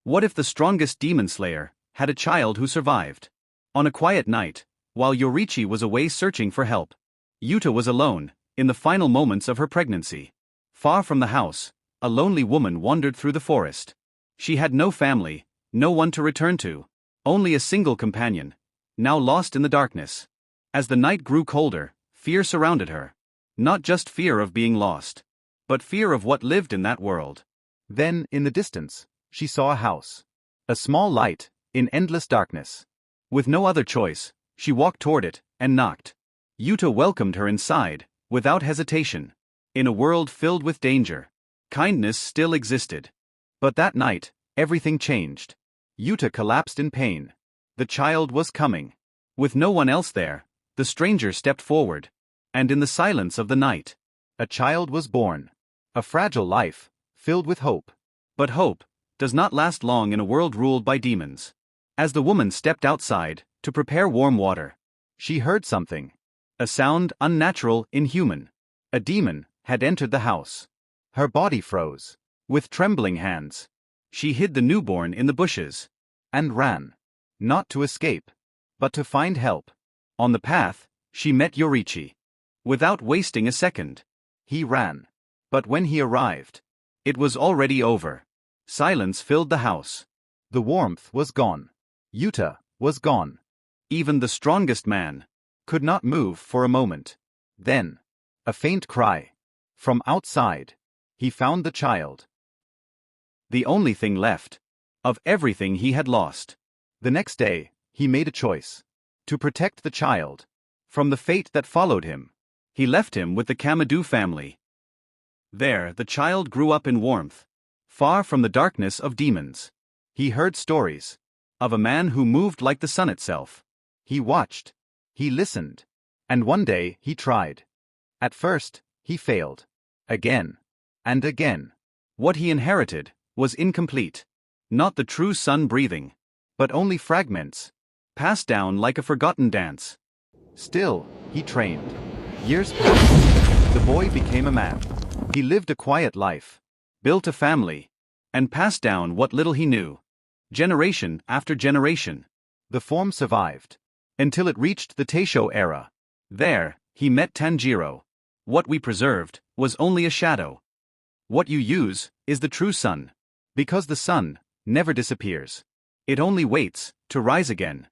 What if the strongest demon slayer had a child who survived? On a quiet night, while Yorrichi was away searching for help, Yuta was alone, in the final moments of her pregnancy. Far from the house, a lonely woman wandered through the forest. She had no family, no one to return to, only a single companion, now lost in the darkness. As the night grew colder, fear surrounded her. Not just fear of being lost, but fear of what lived in that world. Then, in the distance, she saw a house. A small light, in endless darkness. With no other choice, she walked toward it and knocked. Yuta welcomed her inside, without hesitation. In a world filled with danger, kindness still existed. But that night, everything changed. Yuta collapsed in pain. The child was coming. With no one else there, the stranger stepped forward. And in the silence of the night, a child was born. A fragile life, filled with hope. But hope does not last long in a world ruled by demons. As the woman stepped outside to prepare warm water, she heard something. A sound unnatural, inhuman. A demon had entered the house. Her body froze. With trembling hands, she hid the newborn in the bushes. And ran. Not to escape, but to find help. On the path, she met Yorrichi. Without wasting a second, he ran. But when he arrived, it was already over. Silence filled the house. The warmth was gone. Yuta was gone. Even the strongest man could not move for a moment. Then, a faint cry. From outside, he found the child. The only thing left of everything he had lost. The next day, he made a choice. To protect the child from the fate that followed him. He left him with the Kamadu family. There, the child grew up in warmth, far from the darkness of demons. He heard stories of a man who moved like the sun itself. He watched. He listened. And one day, he tried. At first, he failed. Again. And again. What he inherited was incomplete. Not the true sun breathing, but only fragments, passed down like a forgotten dance. Still, he trained. Years passed. The boy became a man. He lived a quiet life, built a family, and passed down what little he knew. Generation after generation. The form survived, until it reached the Taisho era. There, he met Tanjiro. What we preserved was only a shadow. What you use is the true sun. Because the sun never disappears. It only waits to rise again.